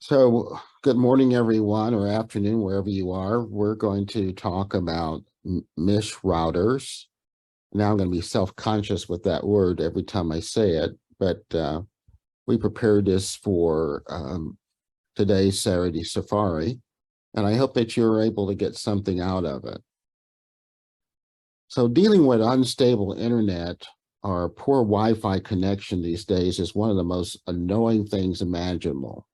So, good morning, everyone, or afternoon, wherever you are. We're going to talk about mesh routers. Now, I'm going to be self-conscious with that word every time I say it, but we prepared this for today's Saturday Safari, and I hope that you're able to get something out of it. So, dealing with unstable internet or poor Wi-Fi connection these days is one of the most annoying things imaginable.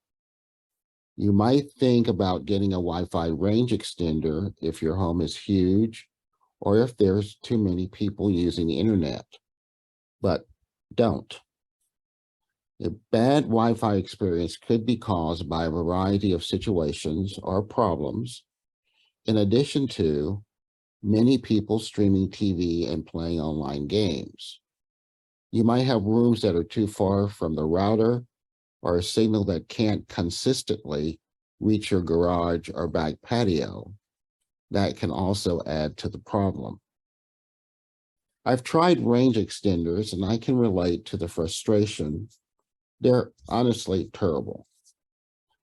You might think about getting a Wi-Fi range extender if your home is huge or if there's too many people using the internet, but don't. A bad Wi-Fi experience could be caused by a variety of situations or problems, in addition to many people streaming TV and playing online games. You might have rooms that are too far from the router or a signal that can't consistently reach your garage or back patio. That can also add to the problem. I've tried range extenders and I can relate to the frustration. They're honestly terrible.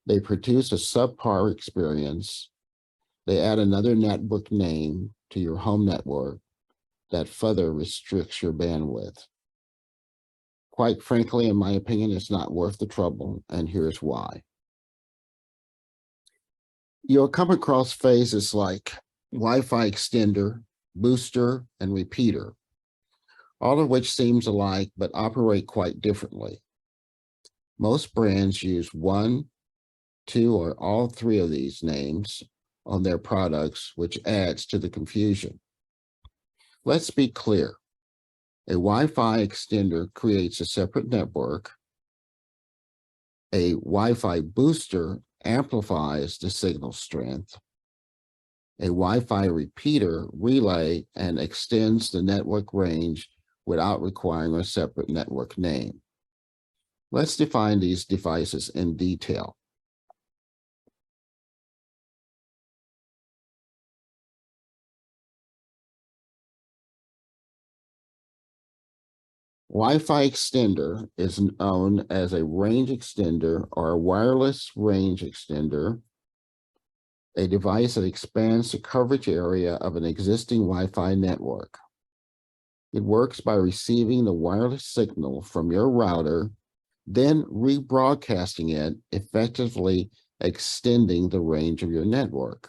They produce a subpar experience. They add another network name to your home network that further restricts your bandwidth. Quite frankly, in my opinion, it's not worth the trouble, and here's why. You'll come across phrases like Wi-Fi extender, booster, and repeater, all of which seems alike but operate quite differently. Most brands use one, two, or all three of these names on their products, which adds to the confusion. Let's be clear. A Wi-Fi extender creates a separate network. A Wi-Fi booster amplifies the signal strength. A Wi-Fi repeater relay and extends the network range without requiring a separate network name. Let's define these devices in detail. Wi-Fi extender is known as a range extender or a wireless range extender, a device that expands the coverage area of an existing Wi-Fi network. It works by receiving the wireless signal from your router, then rebroadcasting it, effectively extending the range of your network.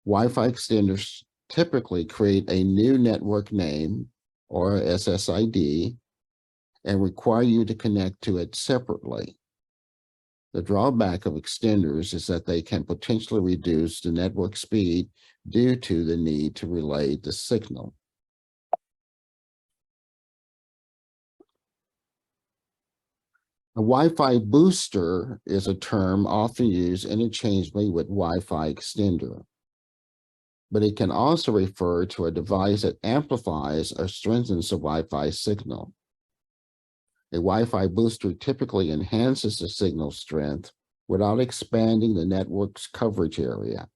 Wi-Fi extenders typically create a new network name, or SSID, and require you to connect to it separately. The drawback of extenders is that they can potentially reduce the network speed due to the need to relay the signal. A Wi-Fi booster is a term often used interchangeably with Wi-Fi extender, but it can also refer to a device that amplifies or strengthens the Wi-Fi signal. A Wi-Fi booster typically enhances the signal strength without expanding the network's coverage area.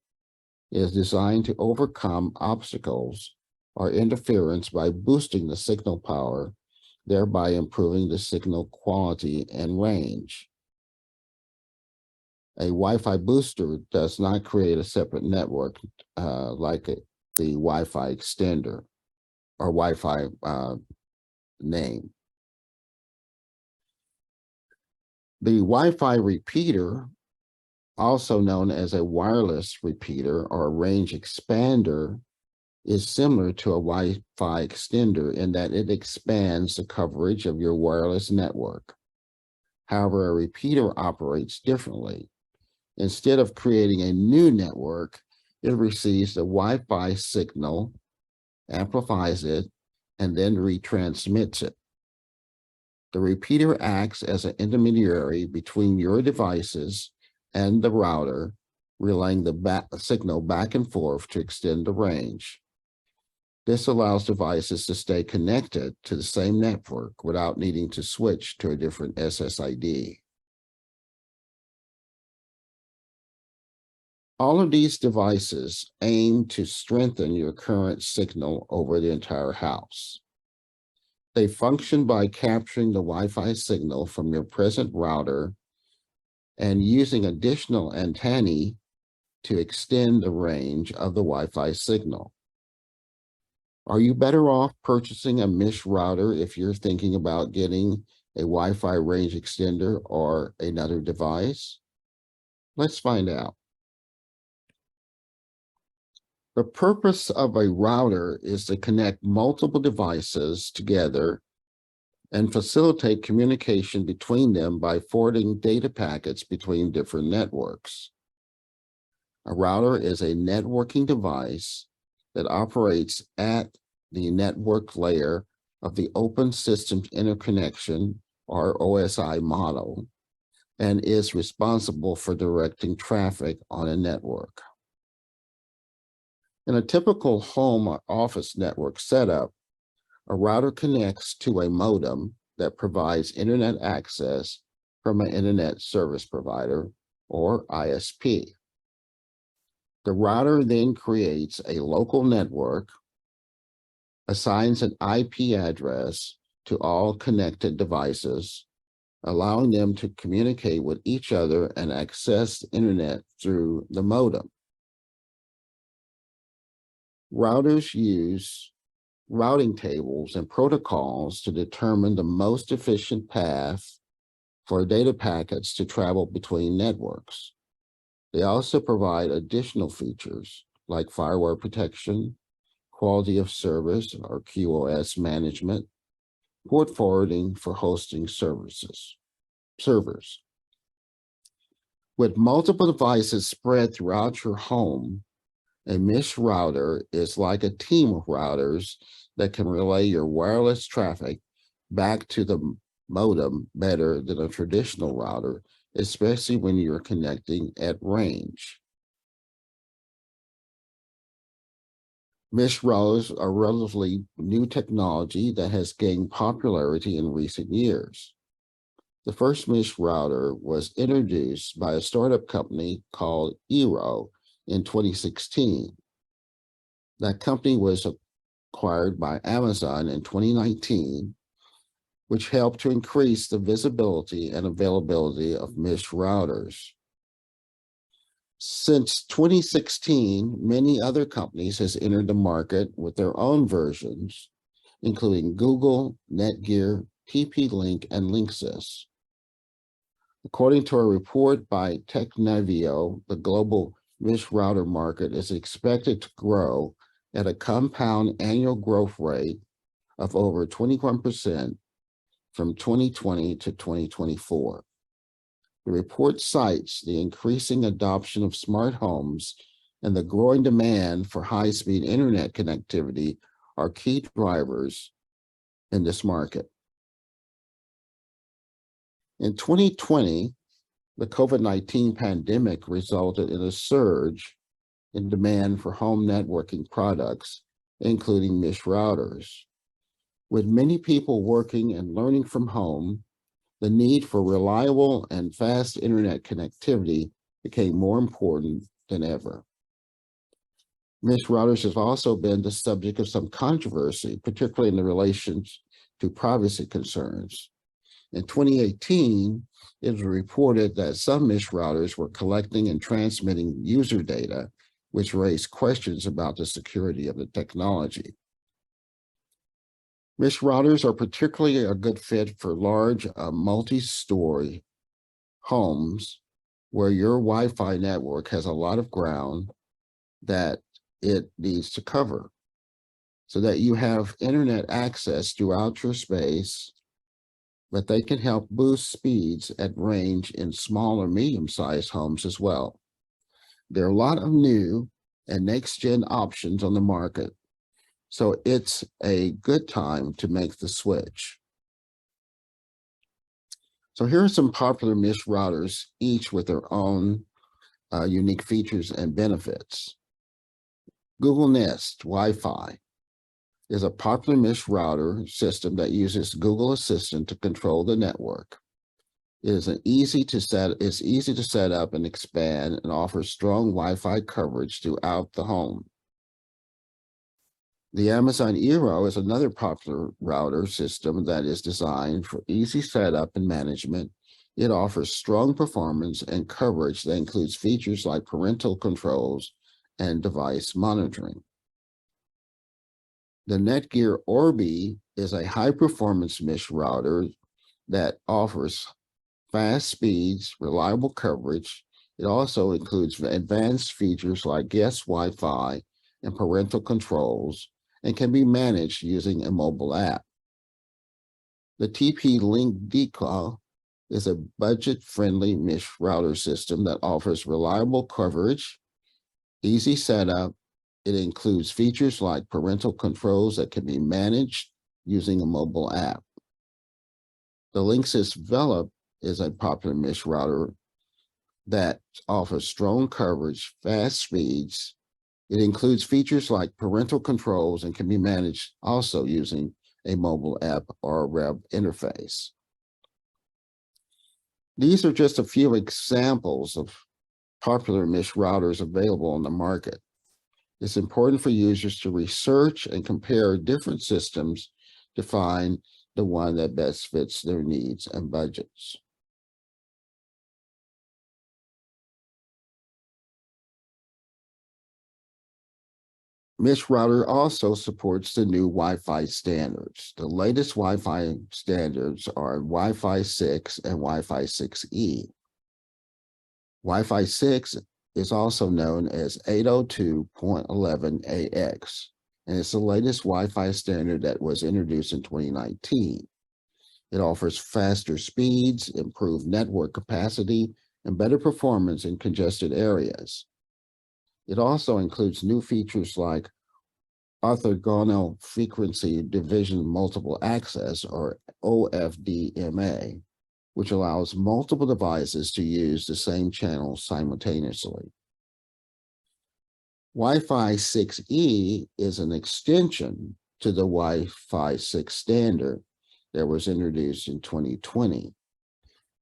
It is designed to overcome obstacles or interference by boosting the signal power, thereby improving the signal quality and range. A Wi-Fi booster does not create a separate network like the Wi-Fi extender or Wi-Fi name. The Wi-Fi repeater, also known as a wireless repeater or a range expander, is similar to a Wi-Fi extender in that it expands the coverage of your wireless network. However, a repeater operates differently. Instead of creating a new network, it receives the Wi-Fi signal, amplifies it, and then retransmits it. The repeater acts as an intermediary between your devices and the router, relaying the signal back and forth to extend the range. This allows devices to stay connected to the same network without needing to switch to a different SSID. All of these devices aim to strengthen your current signal over the entire house. They function by capturing the Wi-Fi signal from your present router and using additional antennae to extend the range of the Wi-Fi signal. Are you better off purchasing a mesh router if you're thinking about getting a Wi-Fi range extender or another device? Let's find out. The purpose of a router is to connect multiple devices together and facilitate communication between them by forwarding data packets between different networks. A router is a networking device that operates at the network layer of the Open Systems Interconnection, or OSI model, and is responsible for directing traffic on a network. In a typical home or office network setup, a router connects to a modem that provides internet access from an internet service provider, or ISP. The router then creates a local network, assigns an IP address to all connected devices, allowing them to communicate with each other and access the internet through the modem. Routers use routing tables and protocols to determine the most efficient path for data packets to travel between networks. They also provide additional features like firewall protection, quality of service or QoS management, port forwarding for hosting servers. With multiple devices spread throughout your home, a mesh router is like a team of routers that can relay your wireless traffic back to the modem better than a traditional router, especially when you're connecting at range. Mesh routers are relatively new technology that has gained popularity in recent years. The first mesh router was introduced by a startup company called Eero in 2016. That company was acquired by Amazon in 2019, which helped to increase the visibility and availability of mesh routers. Since 2016, many other companies has entered the market with their own versions, including Google, Netgear, TP-Link, and Linksys. According to a report by Technavio, the global mesh router market is expected to grow at a compound annual growth rate of over 21% from 2020 to 2024. The report cites the increasing adoption of smart homes and the growing demand for high-speed internet connectivity are key drivers in this market. In 2020, the COVID-19 pandemic resulted in a surge in demand for home networking products, including mesh routers. With many people working and learning from home, the need for reliable and fast internet connectivity became more important than ever. Mesh routers have also been the subject of some controversy, particularly in relation to privacy concerns. In 2018, it was reported that some mesh routers were collecting and transmitting user data, which raised questions about the security of the technology. Mesh routers are particularly a good fit for large multi-story homes where your Wi-Fi network has a lot of ground that it needs to cover, so that you have internet access throughout your space, but they can help boost speeds at range in small or medium-sized homes as well. There are a lot of new and next-gen options on the market, so it's a good time to make the switch. So here are some popular mesh routers, each with their own unique features and benefits. Google Nest Wi-Fi is a popular mesh router system that uses Google Assistant to control the network. It is easy to set up and expand and offers strong Wi-Fi coverage throughout the home. The Amazon Eero is another popular router system that is designed for easy setup and management It offers strong performance and coverage that includes features like parental controls and device monitoring. The Netgear Orbi is a high-performance mesh router that offers fast speeds, reliable coverage. It also includes advanced features like guest Wi-Fi and parental controls and can be managed using a mobile app. The TP-Link Decal is a budget-friendly mesh router system that offers reliable coverage, easy setup. It includes features like parental controls that can be managed using a mobile app. The Linksys Velop is a popular mesh router that offers strong coverage, fast speeds. It includes features like parental controls and can be managed also using a mobile app or a web interface. These are just a few examples of popular mesh routers available on the market. It's important for users to research and compare different systems to find the one that best fits their needs and budgets. Mesh router also supports the new Wi-Fi standards. The latest Wi-Fi standards are Wi-Fi 6 and Wi-Fi 6E. Wi-Fi 6 is also known as 802.11ax, and it's the latest Wi-Fi standard that was introduced in 2019. It offers faster speeds, improved network capacity, and better performance in congested areas. It also includes new features like orthogonal frequency division multiple access, or OFDMA, which allows multiple devices to use the same channel simultaneously. Wi-Fi 6E is an extension to the Wi-Fi 6 standard that was introduced in 2020.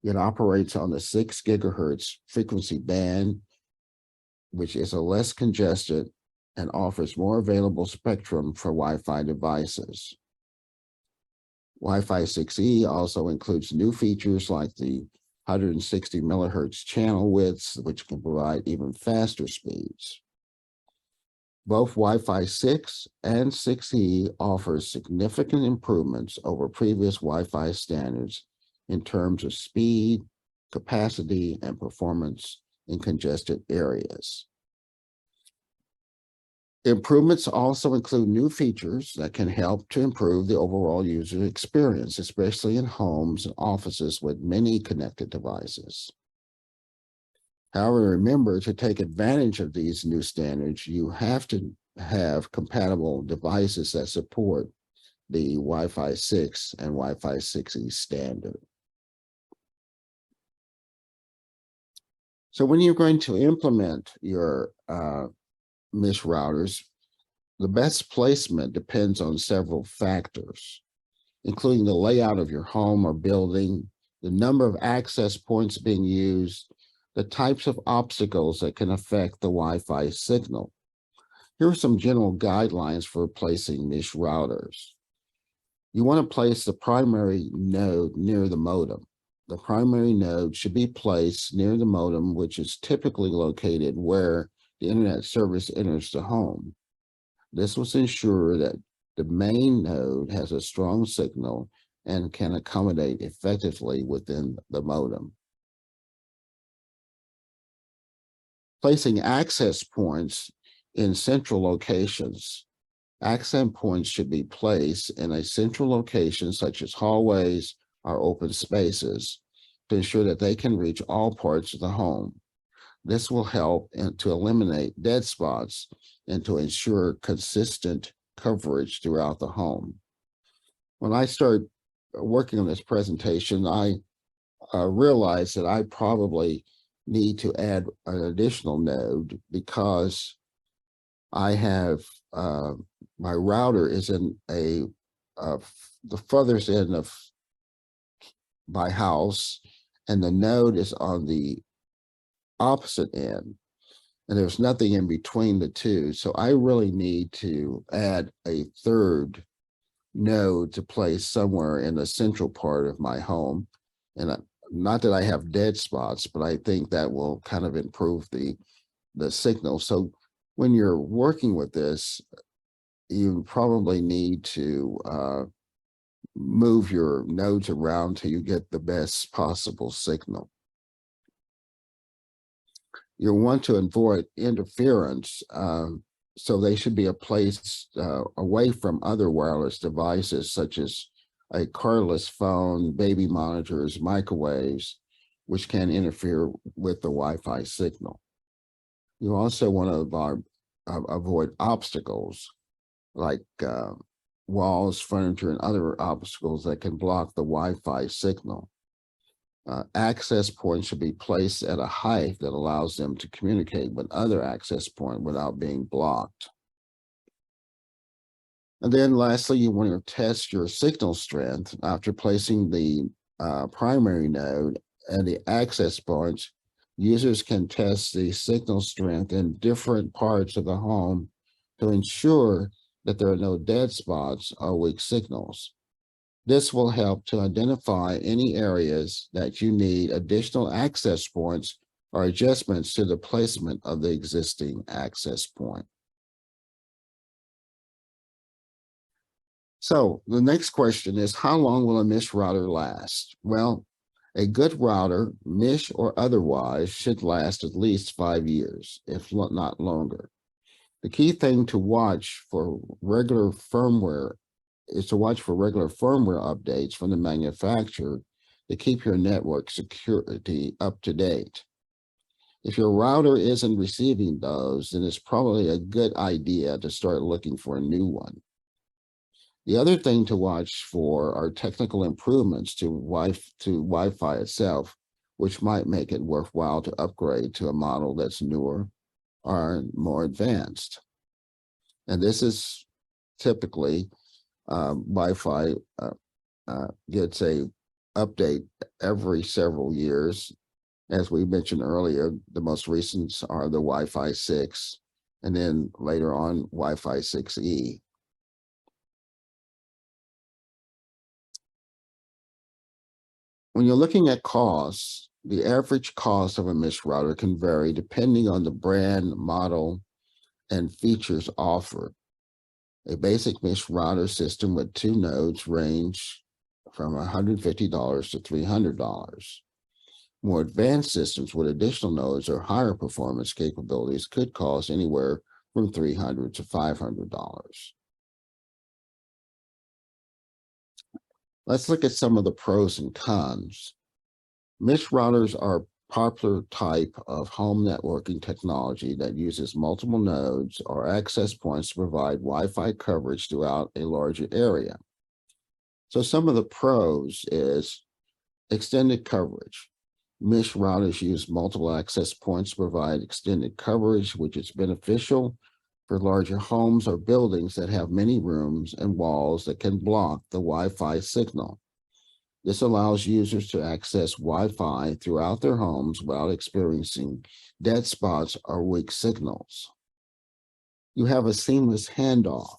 It operates on the 6 gigahertz frequency band, which is a less congested and offers more available spectrum for Wi-Fi devices. Wi-Fi 6E also includes new features like the 160 millihertz channel widths, which can provide even faster speeds. Both Wi-Fi 6 and 6E offer significant improvements over previous Wi-Fi standards in terms of speed, capacity, and performance in congested areas. Improvements also include new features that can help to improve the overall user experience, especially in homes and offices with many connected devices. However, remember, to take advantage of these new standards, you have to have compatible devices that support the Wi-Fi 6 and Wi-Fi 6E standard. So when you're going to implement your mesh routers, the best placement depends on several factors, including the layout of your home or building, the number of access points being used, the types of obstacles that can affect the Wi-Fi signal. Here are some general guidelines for placing mesh routers. You want to place the primary node near the modem. The primary node should be placed near the modem, which is typically located where the internet service enters the home. This will ensure that the main node has a strong signal and can accommodate effectively within the modem. Placing access points in central locations. Access points should be placed in a central location such as hallways or open spaces to ensure that they can reach all parts of the home. This will help to eliminate dead spots and to ensure consistent coverage throughout the home. When I started working on this presentation, I realized that I probably need to add an additional node because I have my router is in the furthest end of my house, and the node is on the opposite end, and there's nothing in between the two. So I really need to add a third node to place somewhere in the central part of my home. And not that I have dead spots, but I think that will kind of improve the signal. So when you're working with this, you probably need to move your nodes around till you get the best possible signal. You'll want to avoid interference, so they should be placed away from other wireless devices such as a cordless phone, baby monitors, microwaves, which can interfere with the Wi-Fi signal. You also want to avoid obstacles like walls, furniture, and other obstacles that can block the Wi-Fi signal. Access points should be placed at a height that allows them to communicate with other access point without being blocked. And then lastly, you want to test your signal strength after placing the primary node and the access points. Users can test the signal strength in different parts of the home to ensure that there are no dead spots or weak signals. This will help to identify any areas that you need additional access points or adjustments to the placement of the existing access point. So the next question is, how long will a mesh router last? Well, a good router, mesh or otherwise, should last at least 5 years, if not longer. The key thing to watch for regular firmware is to watch for regular firmware updates from the manufacturer to keep your network security up to date. If your router isn't receiving those, then it's probably a good idea to start looking for a new one. The other thing to watch for are technical improvements to Wi-Fi itself, which might make it worthwhile to upgrade to a model that's newer or more advanced. And this is typically Wi-Fi gets a update every several years. As we mentioned earlier, the most recent are the Wi-Fi 6, and then later on Wi-Fi 6E. When you're looking at costs, the average cost of a mesh router can vary depending on the brand, model, and features offered. A basic mesh router system with 2 nodes range from $150 to $300. More advanced systems with additional nodes or higher performance capabilities could cost anywhere from $300 to $500. Let's look at some of the pros and cons. Mesh routers are a popular type of home networking technology that uses multiple nodes or access points to provide Wi-Fi coverage throughout a larger area. So some of the pros is extended coverage. Mesh routers use multiple access points to provide extended coverage, which is beneficial for larger homes or buildings that have many rooms and walls that can block the Wi-Fi signal. This allows users to access Wi-Fi throughout their homes without experiencing dead spots or weak signals. You have a seamless handoff.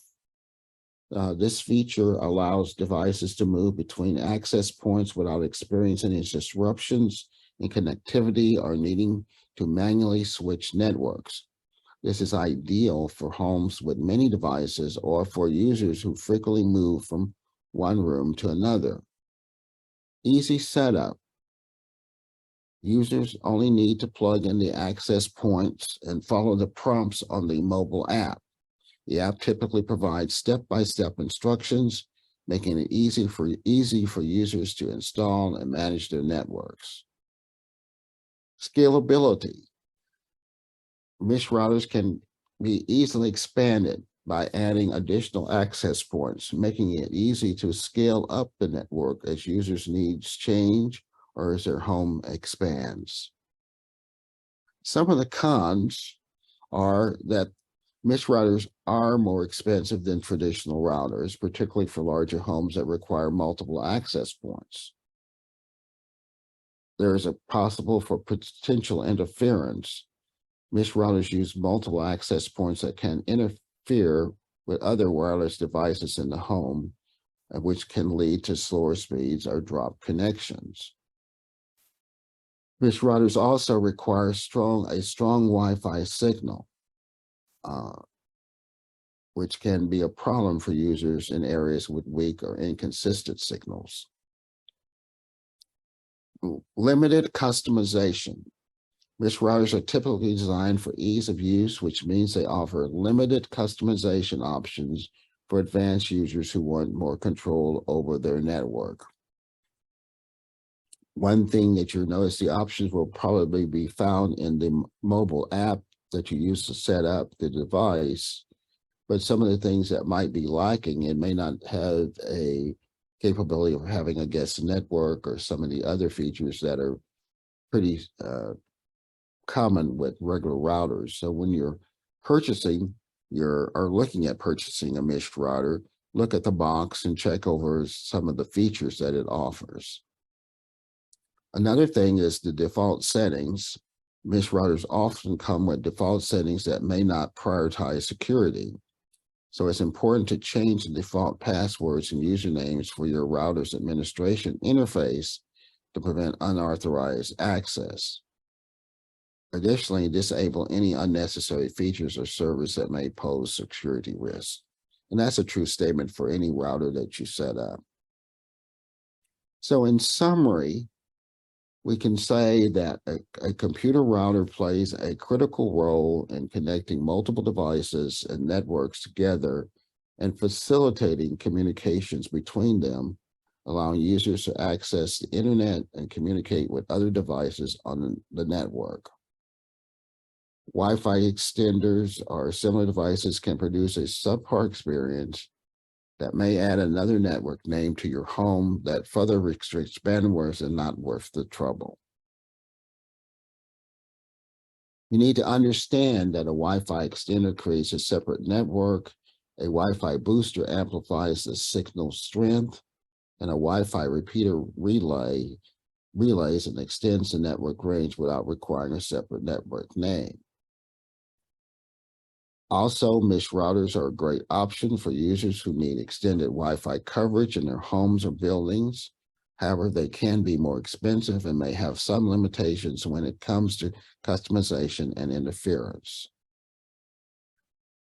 This feature allows devices to move between access points without experiencing any disruptions in connectivity or needing to manually switch networks. This is ideal for homes with many devices or for users who frequently move from one room to another. Easy setup. Users only need to plug in the access points and follow the prompts on the mobile app. The app typically provides step-by-step instructions, making it easy for users to install and manage their networks. Scalability. Mesh routers can be easily expanded by adding additional access points, making it easy to scale up the network as users' needs change or as their home expands. Some of the cons are that mesh routers are more expensive than traditional routers, particularly for larger homes that require multiple access points. There is a possible for potential interference. Mesh routers use multiple access points that can interfere with other wireless devices in the home, which can lead to slower speeds or drop connections. Mesh routers also require a strong Wi-Fi signal, which can be a problem for users in areas with weak or inconsistent signals. Limited customization. Mesh routers are typically designed for ease of use, which means they offer limited customization options for advanced users who want more control over their network. One thing that you'll notice, the options will probably be found in the mobile app that you use to set up the device, but some of the things that might be lacking, it may not have a capability of having a guest network or some of the other features that are pretty common with regular routers. So when you're purchasing or looking at purchasing a mesh router, look at the box and check over some of the features that it offers. Another thing is the default settings. Mesh routers often come with default settings that may not prioritize security. So it's important to change the default passwords and usernames for your router's administration interface to prevent unauthorized access. Additionally, disable any unnecessary features or servers that may pose security risks. And that's a true statement for any router that you set up. So in summary, we can say that a computer router plays a critical role in connecting multiple devices and networks together and facilitating communications between them, allowing users to access the internet and communicate with other devices on the network. Wi-Fi extenders or similar devices can produce a subpar experience that may add another network name to your home that further restricts bandwidth and not worth the trouble. You need to understand that a Wi-Fi extender creates a separate network, a Wi-Fi booster amplifies the signal strength, and a Wi-Fi repeater relays and extends the network range without requiring a separate network name. Also, mesh routers are a great option for users who need extended Wi-Fi coverage in their homes or buildings. However, they can be more expensive and may have some limitations when it comes to customization and interference.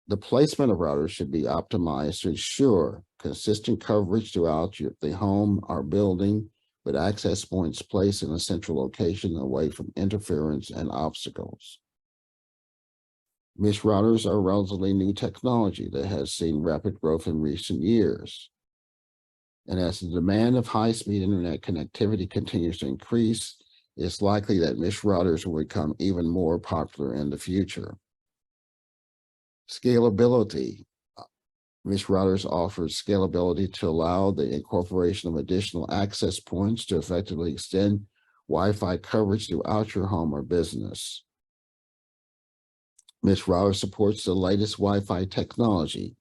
The placement of routers should be optimized to ensure consistent coverage throughout the home or building, with access points placed in a central location away from interference and obstacles. Mesh routers are relatively new technology that has seen rapid growth in recent years. And as the demand of high-speed internet connectivity continues to increase, it's likely that mesh routers will become even more popular in the future. Scalability. Mesh routers offer scalability to allow the incorporation of additional access points to effectively extend Wi-Fi coverage throughout your home or business. Mesh router supports the latest Wi-Fi technology,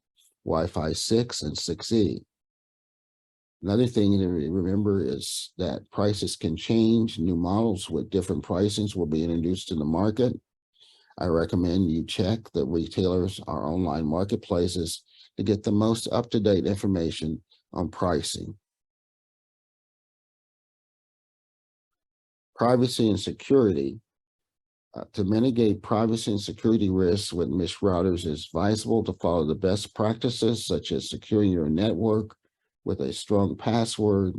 Wi-Fi 6 and 6E. Another thing to remember is that prices can change. New models with different pricings will be introduced to the market. I recommend you check the retailers or online marketplaces to get the most up-to-date information on pricing. Privacy and security. To mitigate privacy and security risks with mesh routers, it's advisable to follow the best practices, such as securing your network with a strong password,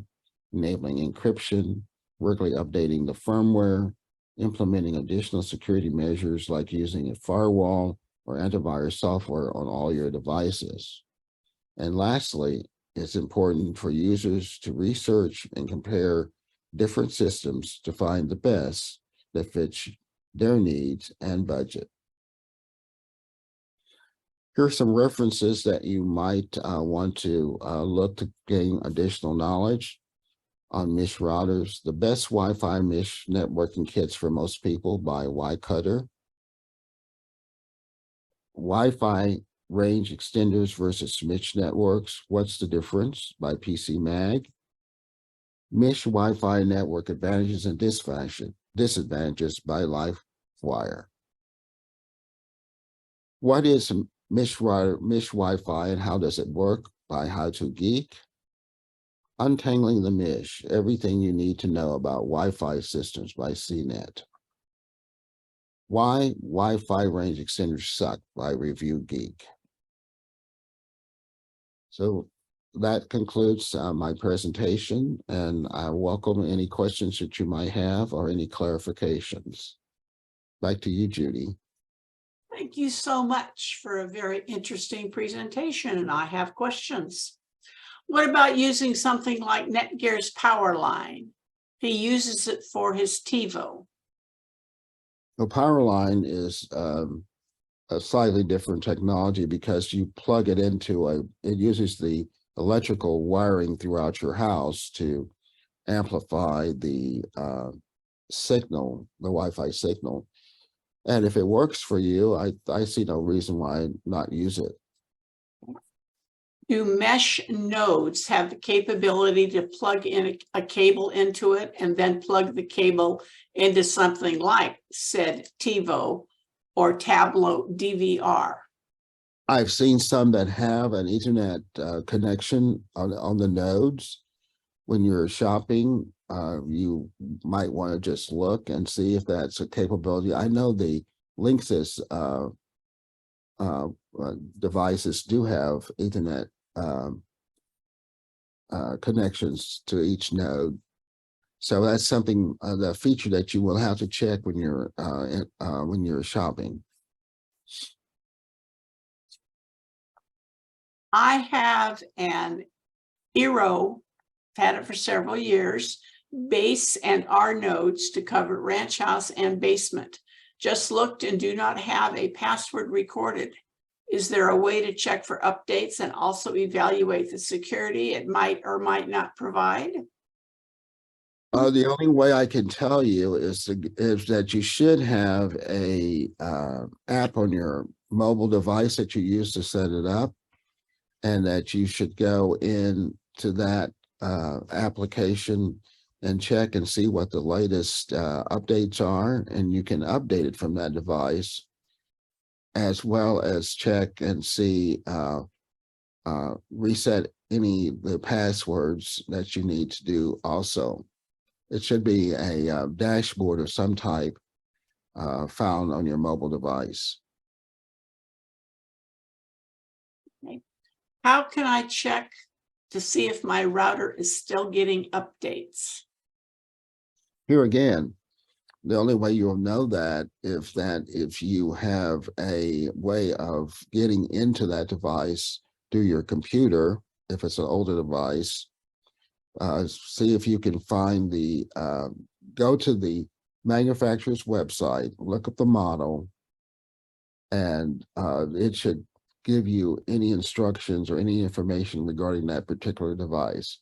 enabling encryption, regularly updating the firmware, implementing additional security measures like using a firewall or antivirus software on all your devices. And lastly, it's important for users to research and compare different systems to find the best that fits their needs and budget. Here are some references that you might want to look to gain additional knowledge on mesh routers. The Best Wi-Fi Mesh Networking Kits for Most People by Cutter. Wi-Fi Range Extenders versus Mesh Networks. What's the difference? By PC Mag. Mesh Wi-Fi Network Advantages and Disadvantages by LifeWire. What is mesh Wi-Fi and how does it work? By How to Geek. Untangling the Mish, everything you need to know about Wi-Fi systems by CNET. Why Wi-Fi range extenders suck by Review Geek. So that concludes my presentation, and I welcome any questions that you might have or any clarifications. Back to you, Judy. Thank you so much for a very interesting presentation, and I have questions. What about using something like Netgear's power line? He uses it for his TiVo. The power line is a slightly different technology because you plug it into it uses the electrical wiring throughout your house to amplify the signal, the Wi-Fi signal. And if it works for you, I see no reason why not use it. Do mesh nodes have the capability to plug in a cable into it and then plug the cable into something like said TiVo or Tableau DVR? I've seen some that have an Ethernet connection on the nodes. When you're shopping, you might want to just look and see if that's a capability. I know the Linksys devices do have Ethernet connections to each node. So that's something, the feature that you will have to check when you're shopping. I have an Eero, had it for several years, base and R nodes to cover ranch house and basement. Just looked and do not have a password recorded. Is there a way to check for updates and also evaluate the security it might or might not provide? The only way I can tell you is that you should have a app on your mobile device that you use to set it up, and that you should go into that application and check and see what the latest updates are, and you can update it from that device, as well as check and see reset any of the passwords that you need to do also. It should be a dashboard of some type found on your mobile device. Okay. How can I check to see if my router is still getting updates? Here again, the only way you'll know that if you have a way of getting into that device through your computer, if it's an older device. See if you can find go to the manufacturer's website, look up the model, and it should give you any instructions or any information regarding that particular device.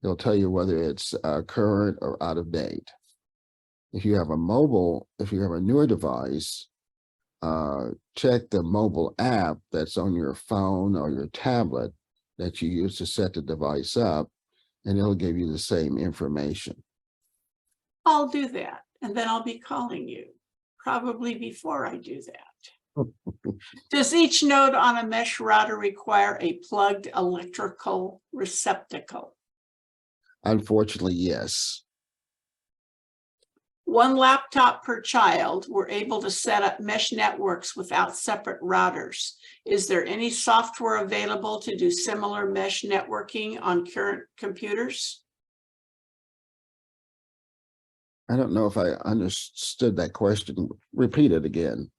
It'll tell you whether it's current or out of date. If you have a newer device, check the mobile app that's on your phone or your tablet that you use to set the device up, and it'll give you the same information. I'll do that, and then I'll be calling you, probably before I do that. Does each node on a mesh router require a plugged electrical receptacle? Unfortunately, yes. One laptop per child, we're able to set up mesh networks without separate routers. Is there any software available to do similar mesh networking on current computers? I don't know if I understood that question. Repeat it again.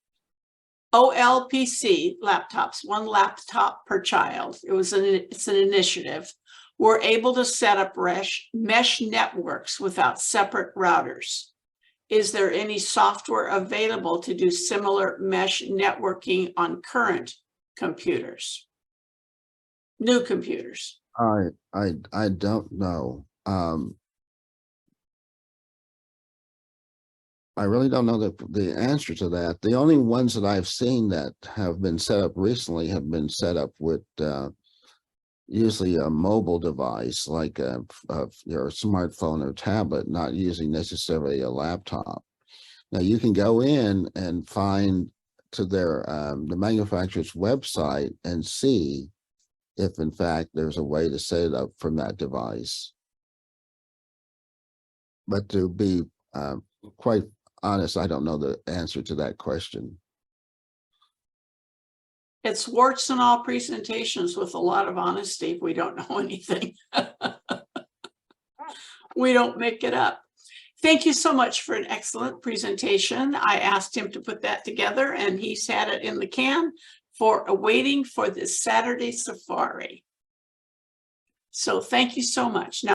OLPC laptops, one laptop per child. It's an initiative. We're able to set up mesh networks without separate routers. Is there any software available to do similar mesh networking on current computers? New computers? I don't know. I really don't know the answer to that. The only ones that I've seen that have been set up recently have been set up with usually a mobile device like your smartphone or tablet, not using necessarily a laptop. Now you can go in and find to the manufacturer's website and see if in fact there's a way to set it up from that device. But to be quite honest, I don't know the answer to that question. It's warts and all presentations with a lot of honesty. If we don't know anything. We don't make it up. Thank you so much for an excellent presentation. I asked him to put that together and he's had it in the can for waiting for this Saturday safari. So thank you so much. Now